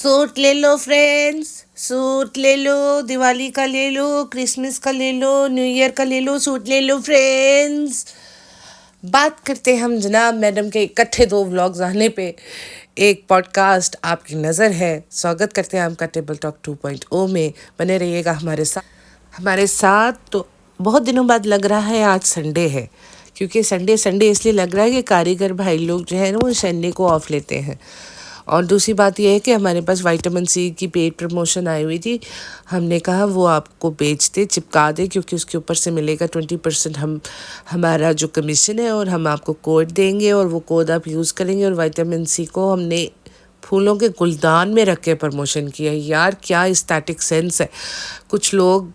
Suit ले लो friends, suit ले लो, दिवाली का ले लो, क्रिसमस का ले लो, न्यू ईयर का ले लो, सूट ले लो फ्रेंड्स। बात करते हैं हम जनाब मैडम के इकट्ठे 2 व्लॉग्स आने पे। एक पॉडकास्ट आपकी नज़र है। स्वागत करते हैं आपका टेबल टॉक 2.0 में। बने रहिएगा हमारे साथ। तो बहुत दिनों बाद लग रहा है आज संडे है, क्योंकि संडे संडे इसलिए लग रहा है कि कारीगर भाई लोग जो है ना वो संडे को ऑफ लेते हैं। और दूसरी बात यह है कि हमारे पास विटामिन सी की पेड प्रमोशन आई हुई थी। हमने कहा वो आपको बेच दे, चिपका दे, क्योंकि उसके ऊपर से मिलेगा 20% हमारा जो कमीशन है, और हम आपको कोड देंगे और वो कोड आप यूज़ करेंगे। और विटामिन सी को हमने फूलों के गुलदान में रख के प्रमोशन किया। यार क्या एस्थेटिक सेंस है। कुछ लोग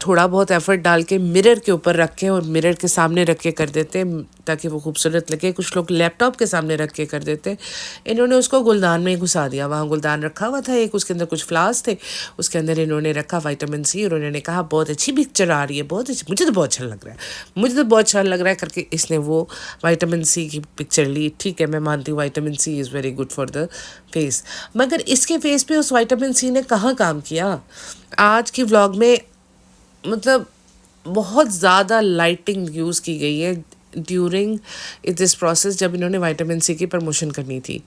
थोड़ा बहुत एफर्ट डाल के मिरर के ऊपर रख के और मिरर के सामने रख के कर देते हैं ताकि वो खूबसूरत लगे। कुछ लोग लैपटॉप के सामने रख के कर देते हैं। इन्होंने उसको गुलदान में घुसा दिया। वहाँ गुलदान रखा हुआ था एक, उसके अंदर कुछ फ्लावर्स थे, उसके अंदर इन्होंने रखा विटामिन सी। और उन्होंने कहा बहुत अच्छी पिक्चर आ रही है, बहुत अच्छी, मुझे तो बहुत अच्छा लग रहा है, मुझे तो बहुत अच्छा लग रहा है करके इसने वो विटामिन सी की पिक्चर ली। ठीक है, मैं मानती हूँ vitamin C is very good for the face, मगर इसके फेस पे उस विटामिन सी ने कहाँ काम किया। आज की व्लॉग में मतलब बहुत ज़्यादा लाइटिंग यूज़ की गई है ड्यूरिंग दिस प्रोसेस, जब इन्होंने विटामिन सी की प्रमोशन करनी थी।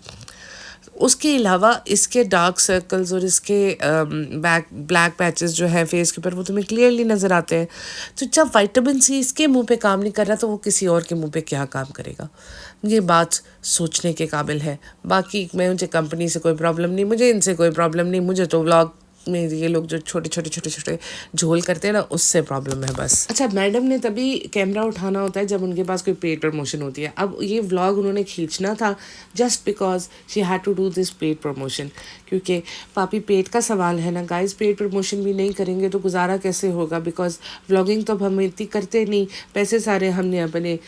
उसके अलावा इसके डार्क सर्कल्स और इसके ब्लैक पैचेस जो है फेस के ऊपर, वो तुम्हें क्लियरली नज़र आते हैं। तो जब विटामिन सी इसके मुंह पे काम नहीं कर रहा, तो वो किसी और के मुंह पे क्या काम करेगा। ये बात सोचने के काबिल है। बाकी मुझे कंपनी से कोई प्रॉब्लम नहीं, मुझे इनसे कोई प्रॉब्लम नहीं, मुझे तो व्लॉग में ये लोग जो छोटे छोटे झोल करते हैं ना, उससे प्रॉब्लम है बस। अच्छा, मैडम ने तभी कैमरा उठाना होता है जब उनके पास कोई पेड प्रमोशन होती है। अब ये व्लॉग उन्होंने खींचना था just because she had to do this paid promotion, क्योंकि पापी पेट का सवाल है ना गाइस। पेड प्रमोशन भी नहीं करेंगे तो गुजारा कैसे होगा, बिकॉज व्लॉगिंग तो अब हम इतनी करते नहीं। पैसे सारे हमने अपने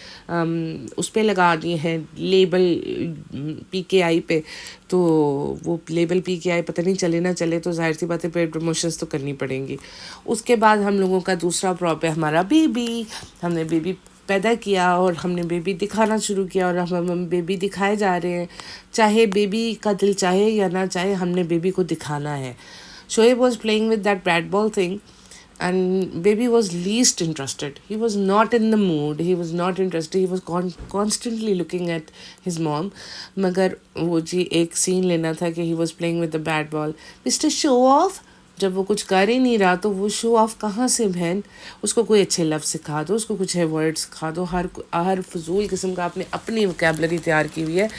उस पर लगा दिए हैं, लेबल PKI पे। तो वो लेबल PKI पता नहीं चले ना चले, तो जाहिर सी बात है पेड प्रमोशंस तो करनी पड़ेंगी। उसके बाद हम लोगों का दूसरा प्रॉप है हमारा बेबी। हमने बेबी पैदा किया और हमने बेबी दिखाना शुरू किया, और हम बेबी दिखाए जा रहे हैं। चाहे बेबी का दिल चाहे या ना चाहे, हमने बेबी को दिखाना है। Shoaib was playing with that bat ball thing and baby was least interested. He was not in the mood, he was not interested, he was constantly looking at his mom. मगर वो जी एक सीन लेना था कि he was playing with the bat ball. Mr. Show Off, जब वो कुछ कर ही नहीं रहा तो वो शो ऑफ कहाँ से बहन। उसको कोई अच्छे लफ्ज़ सिखा दो, उसको कुछ वर्ड्स सिखा दो। हर फजूल किस्म का आपने अपनी वोकैबलरी तैयार की हुई है,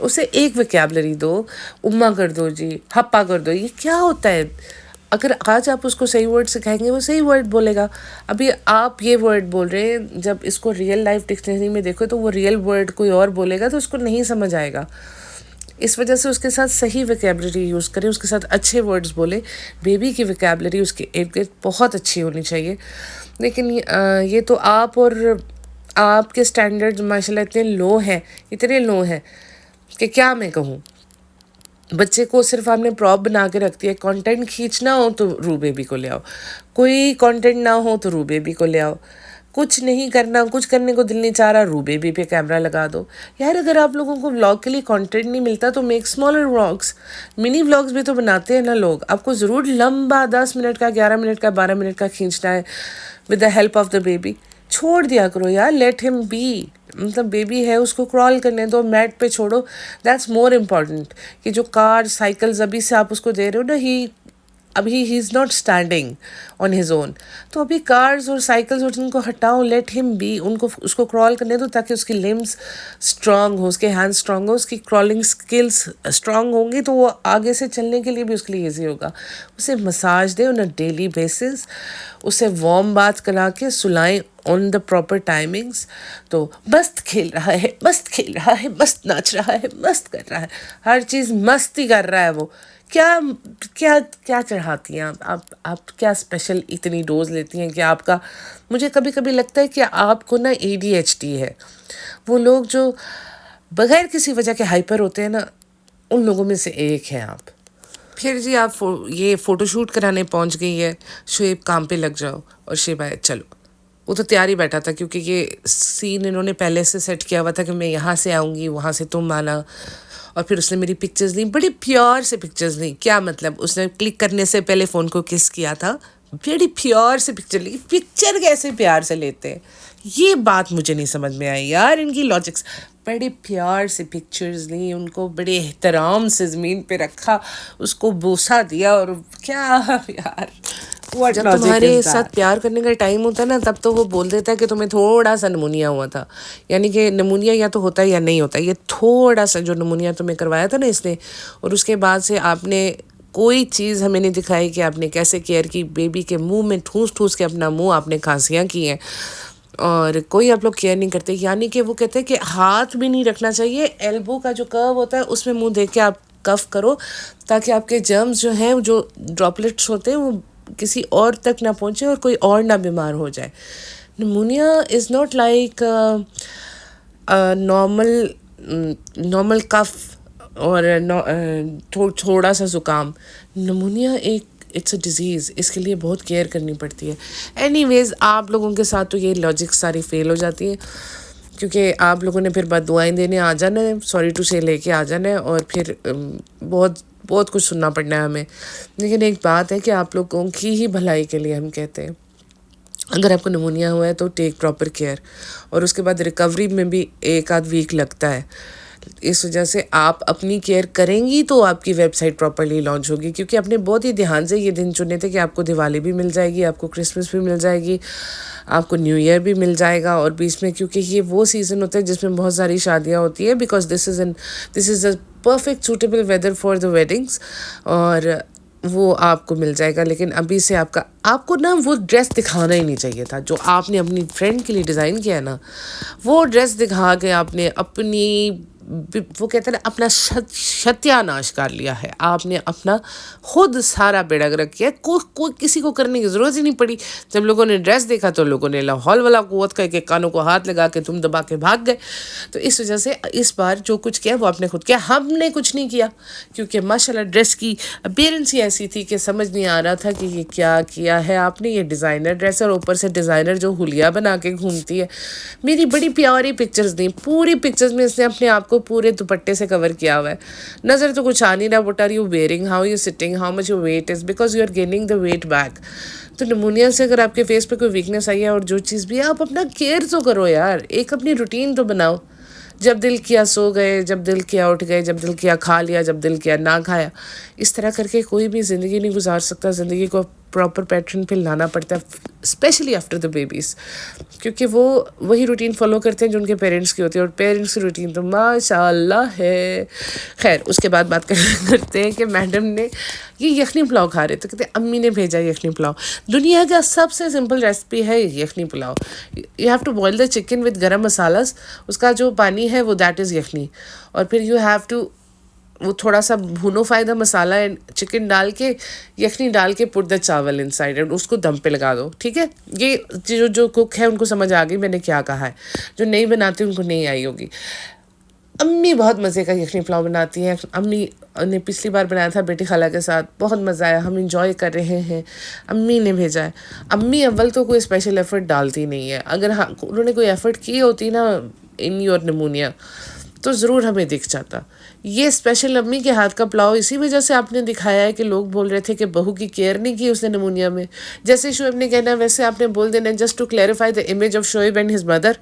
उसे एक वोकैबलरी दो। उम्मा कर दो जी, हप्पा कर दो, ये क्या होता है। अगर आज आप उसको सही वर्ड सिखाएंगे वो सही वर्ड बोलेगा। अभी आप ये वर्ड बोल रहे हैं, जब इसको रियल लाइफ डिक्शनरी में देखो तो वो रियल वर्ड कोई और बोलेगा तो उसको नहीं समझ आएगा। इस वजह से उसके साथ सही वोकैबलरी यूज़ करें, उसके साथ अच्छे वर्ड्स बोले। बेबी की वोकैबलरी उसके इर्द गिर्द बहुत अच्छी होनी चाहिए। लेकिन ये तो आप और आपके स्टैंडर्ड माशाल्लाह इतने लो हैं, इतने लो हैं कि क्या मैं कहूँ। बच्चे को सिर्फ आपने प्रॉप बना के रख दिया। कंटेंट खींचना हो तो रू बेबी को ले आओ, कोई कंटेंट ना हो तो रू बेबी को ले आओ। कुछ नहीं करना, कुछ करने को दिल नहीं चाह रहा, रू बेबी पे कैमरा लगा दो। यार अगर आप लोगों को व्लॉग के लिए कंटेंट नहीं मिलता तो make smaller vlogs. Mini vlogs भी तो बनाते हैं ना लोग। आपको ज़रूर लंबा 10 मिनट का, 11 मिनट का, 12 मिनट का खींचना है with the help of the baby. छोड़ दिया करो यार, लेट हिम बी। मतलब बेबी है, उसको क्रॉल करने दो, मैट पे छोड़ो। दैट्स मोर इम्पॉर्टेंट कि जो कार साइकिल्स अभी से आप उसको दे रहे हो ना, अभी he is not standing on his own. तो अभी कार्स और साइकिल्स और उनको हटाओ, लेट हिम बी। उसको क्रॉल करने दो ताकि उसकी लिम्स स्ट्रांग हो, उसके हैंड्स स्ट्रांग हो, उसकी क्रॉलिंग स्किल्स स्ट्रांग होंगी तो वो आगे से चलने के लिए भी उसके लिए ईजी होगा। उसे massage they on a daily basis, उसे वार्म बाथ करा के सुलाएं ऑन द प्रॉपर टाइमिंग्स। तो मस्त खेल रहा है, मस्त खेल रहा है, मस्त नाच रहा है, मस्त कर रहा है, हर चीज़ मस्ती कर रहा है वो। क्या क्या क्या चढ़ाती हैं आप क्या स्पेशल इतनी डोज लेती हैं कि आपका। मुझे कभी कभी लगता है कि आपको ना ADHD है। वो लोग जो बगैर किसी वजह के हाइपर होते हैं ना, उन लोगों में से एक हैं आप। फिर जी आप ये फ़ोटोशूट कराने पहुंच गई है। शुएब काम पे लग जाओ और शेबा चलो वो तो तैयार ही बैठा था, क्योंकि ये सीन इन्होंने पहले से सेट किया हुआ था कि मैं यहाँ से आऊँगी, वहाँ से तुम आना। और फिर उसने मेरी पिक्चर्स ली, बड़ी प्योर से पिक्चर्स ली। क्या मतलब, उसने क्लिक करने से पहले फ़ोन को किस किया था, बड़ी प्योर से पिक्चर ली। पिक्चर कैसे प्यार से लेते हैं, ये बात मुझे नहीं समझ में आई यार, इनकी लॉजिक्स। बड़े प्यार से पिक्चर्स ली, उनको बड़े एहतराम से ज़मीन पे रखा, उसको बोसा दिया, और क्या यार, जब तुम्हारे साथ प्यार करने का टाइम होता है ना, तब तो वो बोल देता है कि तुम्हें थोड़ा सा नमूनिया हुआ था। यानी कि नमूनिया या तो होता है या नहीं होता, ये थोड़ा सा जो नमूनिया तुम्हें करवाया था ना इसने, और उसके बाद से आपने कोई चीज़ हमें नहीं दिखाई कि आपने कैसे केयर की। बेबी के मुंह में ठूस ठूस के अपना मुंह आपने खांसियाँ की हैं, और कोई आप लोग केयर नहीं करते। यानी कि वो कहते हैं कि हाथ भी नहीं रखना चाहिए, एल्बो का जो कर्व होता है उसमें मुंह देख के आप कफ करो, ताकि आपके जर्म्स जो हैं, जो ड्रॉपलेट्स होते हैं, वो किसी और तक ना पहुँचे और कोई और ना बीमार हो जाए। Pneumonia is not like normal cough और थोड़ा सा ज़ुकाम। निमोनिया एक इट्स अ डिज़ीज़, इसके लिए बहुत केयर करनी पड़ती है। एनीवेज़, आप लोगों के साथ तो ये लॉजिक सारी फेल हो जाती है, क्योंकि आप लोगों ने फिर बददुआएं देने आ जाना है, सॉरी टू से लेके आ जाना है, और फिर बहुत बहुत कुछ सुनना पड़ना है हमें। लेकिन एक बात है कि आप लोगों की ही भलाई के लिए हम कहते हैं, अगर आपको निमोनिया हुआ है तो टेक प्रॉपर केयर, और उसके बाद रिकवरी में भी 1 आध वीक लगता है। इस वजह से आप अपनी केयर करेंगी तो आपकी वेबसाइट प्रॉपरली लॉन्च होगी, क्योंकि आपने बहुत ही ध्यान से ये दिन चुने थे कि आपको दिवाली भी मिल जाएगी, आपको क्रिसमस भी मिल जाएगी, आपको न्यू ईयर भी मिल जाएगा, और बीच में, क्योंकि ये वो सीज़न होता है जिसमें बहुत सारी शादियाँ होती है, because this is a perfect suitable weather for the weddings, और वो आपको मिल जाएगा। लेकिन अभी से आपको ना वो ड्रेस दिखाना ही नहीं चाहिए था जो आपने अपनी फ्रेंड के लिए डिज़ाइन किया है ना, वो ड्रेस दिखा के आपने अपनी, वो कहते हैं ना, अपना सत्यानाश कर लिया है। आपने अपना खुद सारा बेड़ा गर्क किया, कोई किसी को करने की ज़रूरत ही नहीं पड़ी। जब लोगों ने ड्रेस देखा तो लोगों ने लाहौल वाला कुव्वत करके कानों को हाथ लगा के तुम दबा के भाग गए। तो इस वजह से इस बार जो कुछ किया वो आपने खुद किया, हमने कुछ नहीं किया, क्योंकि माशाल्लाह ड्रेस की अपीयरेंस ही ऐसी थी कि समझ नहीं आ रहा था कि ये क्या किया है आपने। ये डिज़ाइनर ड्रेस, और ऊपर से डिज़ाइनर जो हुलिया बना के घूमती है। मेरी बड़ी प्यारी पिक्चर्स दी, पूरी पिक्चर्स में इसने अपने आप को पूरे दुपट्टे से कवर किया हुआ है, नज़र तो कुछ आ नहीं रहा। What are you wearing, how you sitting, how much your weight is, because you are gaining the weight back. तो निमोनिया से अगर आपके फेस पे कोई वीकनेस आई है, और जो चीज़ भी है, आप अपना केयर तो करो यार, एक अपनी रूटीन तो बनाओ। जब दिल किया सो गए, जब दिल किया उठ गए, जब दिल किया खा लिया, जब दिल किया ना खाया। इस तरह करके कोई भी ज़िंदगी नहीं गुजार सकता। ज़िंदगी को प्रॉपर पैटर्न पे लाना पड़ता है, स्पेशली आफ्टर द बेबीज़, क्योंकि वो वही रूटीन फॉलो करते हैं जो उनके पेरेंट्स की होती है, और पेरेंट्स की रूटीन तो माशाल्लाह है। खैर, उसके बाद बात करते हैं कि मैडम ने ये यखनी पुलाव खा रहे थे, कहते अम्मी ने भेजा यखनी पुलाव। दुनिया का सबसे सिंपल रेसिपी है yakhni pulao. You have to boil the chicken with garam masalas, उसका जो पानी है वो दैट इज़ यखनी, और फिर यू हैव टू वो थोड़ा सा भुनो फ़ायदा मसाला चिकन डाल के, यखनी डाल के, पुट द चावल इनसाइड एंड उसको दम पे लगा दो। ठीक है, ये जो कुक है उनको समझ आ गई मैंने क्या कहा है, जो नहीं बनाती उनको नहीं आई होगी। अम्मी बहुत मज़े का यखनी पुलाव बनाती हैं। अम्मी ने पिछली बार बनाया था बेटी खाला के साथ, बहुत मज़ा आया, हम इंजॉय कर रहे हैं। अम्मी ने भेजा है। अम्मी अव्वल तो कोई स्पेशल एफ़र्ट डालती नहीं है, अगर हाँ उन्होंने कोई एफ़र्ट की होती ना इन योर निमोनिया तो ज़रूर हमें दिख जाता। ये स्पेशल अम्मी के हाथ का पुलाव इसी वजह से आपने दिखाया है कि लोग बोल रहे थे कि बहू की केयर नहीं की उसने निमोनिया में। जैसे शोएब ने कहना है वैसे आपने बोल देना, just to clarify the image of Shoaib and his mother.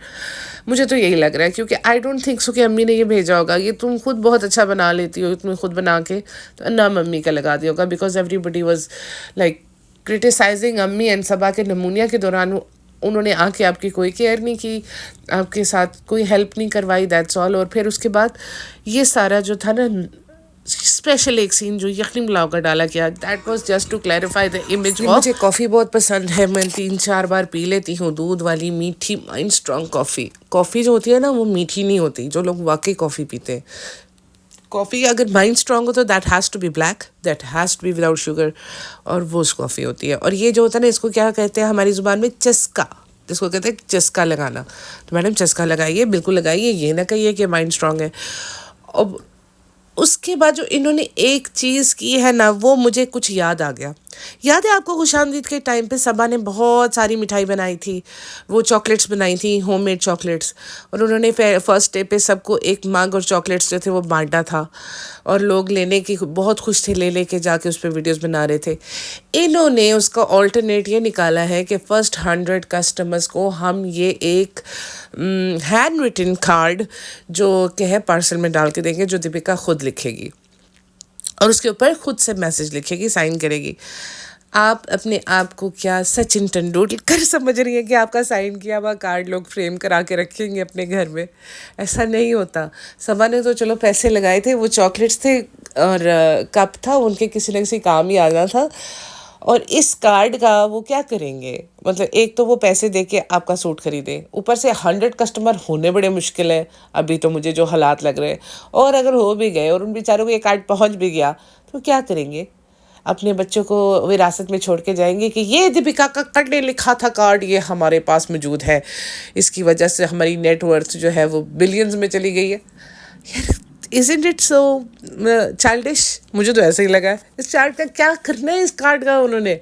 मुझे तो यही लग रहा है, क्योंकि आई डोंट थिंक सो कि अम्मी ने ये भेजा होगा। ये तुम खुद बहुत अच्छा बना लेती हो, तुम्हें खुद बना के तो नाम अम्मी का लगा दिया होगा, because everybody was like criticising अम्मी एंड सबा के निमोनिया के दौरान उन्होंने आके आपकी कोई केयर नहीं की, आपके साथ कोई हेल्प नहीं करवाई, दैट्स ऑल। और फिर उसके बाद ये सारा जो था ना स्पेशल एक सीन जो यखनी पुलाव का डाला गया, that was just to clarify the image of. मुझे कॉफ़ी बहुत पसंद है, मैं 3-4 बार पी लेती हूँ दूध वाली मीठी माइंड स्ट्रॉन्ग कॉफ़ी। कॉफ़ी जो होती है ना वो मीठी नहीं होती, जो लोग वाकई कॉफ़ी पीते हैं। कॉफ़ी अगर माइंड स्ट्रॉन्ग हो तो that has to be black, that has to be without sugar, और वो कॉफ़ी होती है। और ये जो होता है ना, इसको क्या कहते हैं हमारी ज़ुबान में, चस्का, जिसको कहते हैं चस्का लगाना। तो मैडम चस्का लगाइए, बिल्कुल लगाइए, ये ना कहिए कि माइंड स्ट्रॉन्ग है। अब उसके बाद जो इन्होंने एक चीज़ की है ना, वो मुझे कुछ याद आ गया। याद है आपको खुशामदीद के टाइम पे सबा ने बहुत सारी मिठाई बनाई थी, वो चॉकलेट्स बनाई थी, होममेड चॉकलेट्स, और उन्होंने फर्स्ट डे पे सबको एक मग और चॉकलेट्स जो थे वो बांटा था, और लोग लेने की बहुत खुश थे, ले लेके जाके उस पर वीडियोस बना रहे थे। इन्होंने उसका ऑल्टरनेट ये निकाला है कि फर्स्ट 100 कस्टमर्स को हम ये एक हैंड रिटन कार्ड जो कि है पार्सल में डाल के देंगे, जो दीपिका खुद लिखेगी और उसके ऊपर खुद से मैसेज लिखेगी, साइन करेगी। आप अपने आप को क्या सचिन तेंदुलकर समझ रही है कि आपका साइन किया हुआ कार्ड लोग फ्रेम करा के रखेंगे अपने घर में? ऐसा नहीं होता। सबा ने तो चलो पैसे लगाए थे, वो चॉकलेट्स थे और कप था, उनके किसी न किसी काम ही आना था। और इस कार्ड का वो क्या करेंगे? मतलब एक तो वो पैसे दे के आपका सूट खरीदे, ऊपर से 100 कस्टमर होने बड़े मुश्किल है अभी तो मुझे जो हालात लग रहे हैं, और अगर हो भी गए और उन बेचारों को ये कार्ड पहुंच भी गया तो क्या करेंगे? अपने बच्चों को विरासत में छोड़ के जाएंगे कि ये दीपिका कक्कड़ ने लिखा था कार्ड, ये हमारे पास मौजूद है, इसकी वजह से हमारी नेटवर्थ जो है वो बिलियंस में चली गई है। यार, इज़न्ट इट सो चाइल्डिश? मुझे तो ऐसा ही लगा है। इस कार्ड का क्या करना है? इस कार्ड का उन्होंने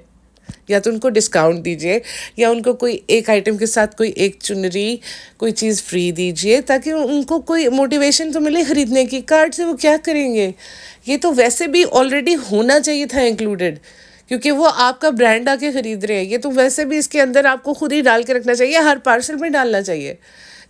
या तो उनको डिस्काउंट दीजिए, या उनको कोई एक आइटम के साथ कोई एक चुनरी, कोई चीज़ फ्री दीजिए, ताकि उनको कोई मोटिवेशन तो मिले ख़रीदने की। कार्ड से वो क्या करेंगे? ये तो वैसे भी ऑलरेडी होना चाहिए था इंक्लूडेड, क्योंकि वो आपका ब्रांड आके ख़रीद रहे हैं। ये तो वैसे भी इसके अंदर आपको खुद ही डाल के रखना चाहिए, हर पार्सल में डालना चाहिए,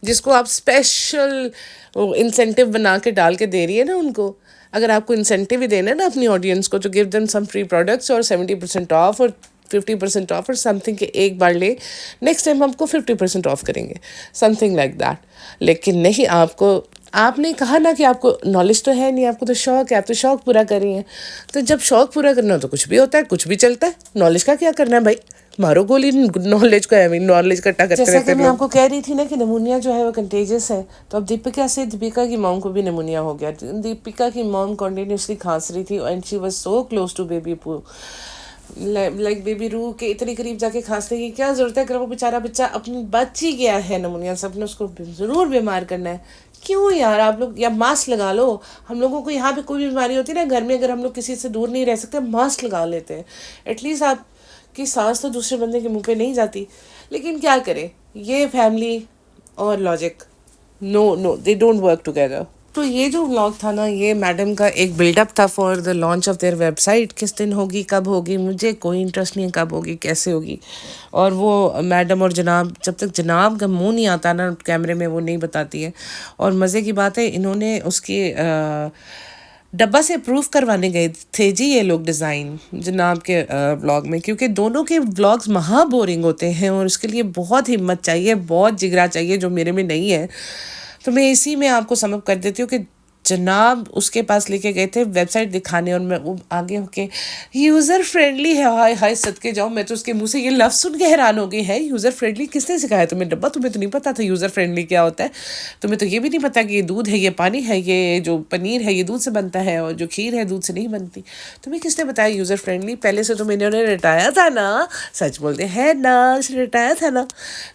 जिसको आप स्पेशल इंसेंटिव बना के डाल के दे रही है ना उनको। अगर आपको इंसेंटिव ही देना है ना अपनी ऑडियंस को, तो give them some free products और 70% ऑफ और 50% ऑफ और समथिंग के एक बार ले, नेक्स्ट टाइम हमको 50% ऑफ करेंगे, समथिंग लाइक दैट। लेकिन नहीं, आपने कहा ना कि आपको नॉलेज तो है नहीं, आपको तो शौक है, आप तो शौक पूरा कर रही हैं। तो जब शौक पूरा करना हो तो कुछ भी होता है, कुछ भी चलता है। नॉलेज का क्या करना है भाई? मारो गोली नॉलेज का, नॉलेज इकट्ठा करते रहते हैं। जैसा कि मैं आपको कह रही थी ना कि निमोनिया जो है वो कंटेजियस है, तो अब दीपिका की मॉम को भी निमोनिया हो गया। दीपिका की मॉम कंटिन्यूसली खांस रही थी and she was so close to baby पू, लाइक बेबी रू के इतने करीब जाके खांसने की क्या ज़रूरत है? अगर वो बेचारा बच्चा अपनी बच ही गया है निमोनिया से, अपने उसको ज़रूर बीमार करना है। क्यों यार आप लोग? या मास्क लगा लो। हम लोगों को यहाँ पे कोई भी बीमारी होती है ना घर में, अगर हम लोग किसी से दूर नहीं रह सकते, मास्क लगा लेते हैं, एटलीस्ट आपकी सांस तो दूसरे बंदे के मुंह पे नहीं जाती। लेकिन क्या करें, ये फैमिली और logic no they don't work together. तो ये जो व्लॉग था ना, ये मैडम का एक बिल्डअप था for the launch of their website. किस दिन होगी, कब होगी, मुझे कोई इंटरेस्ट नहीं है कब होगी, कैसे होगी। और वो मैडम और जनाब, जब तक जनाब का मुंह नहीं आता ना कैमरे में, वो नहीं बताती है। और मज़े की बात है, इन्होंने उसकी डब्बा से अप्रूव करवाने गए थे जी ये लोग डिज़ाइन जनाब के व्लॉग में, क्योंकि दोनों के व्लॉग्स महा बोरिंग होते हैं और उसके लिए बहुत हिम्मत चाहिए, बहुत जिगरा चाहिए, जो मेरे में नहीं है। तो मैं इसी में आपको समअप कर देती हूँ कि जनाब उसके पास लेके गए थे वेबसाइट दिखाने, और मैं वो आगे होके यूज़र फ्रेंडली है, हाय हाय सदके जाऊँ, मैं तो उसके मुंह से ये लफ्ज़ सुन के हैरान हो गई है। यूज़र फ्रेंडली किसने सिखाया तुम्हें डब्बा? तुम्हें तो नहीं पता था यूज़र फ्रेंडली क्या होता है? तुम्हें तो ये भी नहीं पता कि ये दूध है, ये पानी है, ये जो पनीर है ये दूध से बनता है, और जो खीर है दूध से नहीं बनती। तुम्हें किसने बताया यूज़र फ्रेंडली? पहले से तो मैंने उन्हें रटाया था ना, सच बोलते हैं ना, रटाया था ना।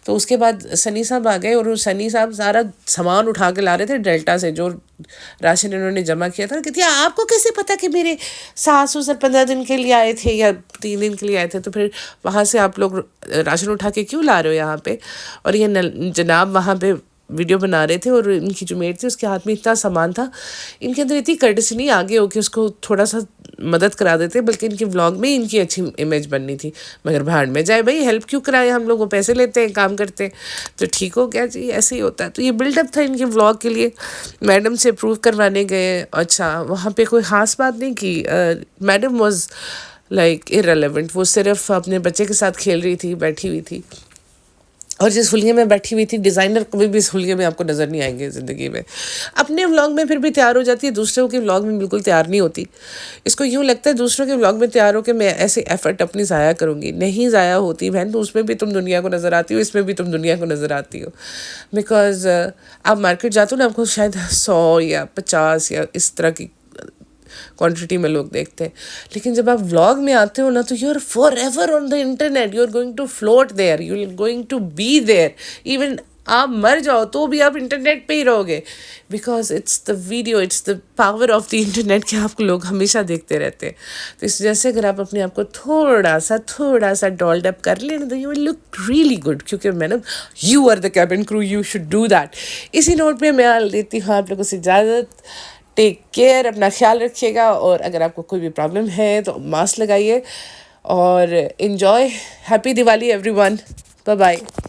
तो उसके बाद सनी साहब आ गए, और सनी साहब सारा सामान उठा के ला रहे थे डेल्टा से, जो राशन इन्होंने जमा किया था। कहती है आपको कैसे पता कि मेरे सास ससुर 15 दिन के लिए आए थे या 3 दिन के लिए आए थे? तो फिर वहाँ से आप लोग राशन उठा के क्यों ला रहे हो यहाँ पे? और ये जनाब वहाँ पे वीडियो बना रहे थे, और इनकी जो मेट थी उसके हाथ में इतना सामान था, इनके अंदर इतनी कर्टसी नहीं आगे हो कि उसको थोड़ा सा मदद करा देते, बल्कि इनके व्लॉग में इनकी अच्छी इमेज बननी थी। मगर भाड़ में जाए भाई, हेल्प क्यों कराए? हम लोग वो पैसे लेते हैं, काम करते हैं, तो ठीक हो गया जी, ऐसे ही होता है। तो ये बिल्डअप था इनके व्लॉग के लिए। मैडम से अप्रूव करवाने गए। अच्छा, वहाँ पे कोई ख़ास बात नहीं की। मैडम वॉज लाइक इररेलेवेंट, वो सिर्फ अपने बच्चे के साथ खेल रही थी, बैठी हुई थी। और जिस हुलिये में बैठी हुई थी, डिज़ाइनर कभी भी इस हुलिये में आपको नज़र नहीं आएंगे ज़िंदगी में। अपने व्लॉग में फिर भी तैयार हो जाती है, दूसरों के व्लॉग में बिल्कुल तैयार नहीं होती। इसको यूँ लगता है दूसरों के व्लॉग में तैयार हो के मैं ऐसे एफर्ट अपनी ज़ाया करूँगी। नहीं ज़ाया होती बहन, तो उसमें भी तुम दुनिया को नज़र आती हो, इसमें भी तुम दुनिया को नज़र आती हो। बिकॉज आप मार्केट जाते हो ना, आपको शायद 100 या 50 या इस तरह की क्वांटिटी में लोग देखते हैं। लेकिन जब आप व्लॉग में आते हो ना, तो you are forever on the internet, you are going to float there, you are going to be there. Even आप मर जाओ तो भी आप इंटरनेट पे ही रहोगे, because it's the video, it's the power of the internet कि आपको लोग हमेशा देखते रहते हैं। तो इस वजह से अगर आप अपने आप को थोड़ा सा डॉल्ड अप कर लेना तो you will look really good, क्योंकि madam you are the cabin crew, you should do that. इसी नोट पे मैं देती हूँ आप लोगों से इजाज़त। टेक केयर, अपना ख्याल रखिएगा, और अगर आपको कोई भी प्रॉब्लम है तो मास्क लगाइए और enjoy. Happy Diwali everyone, bye bye.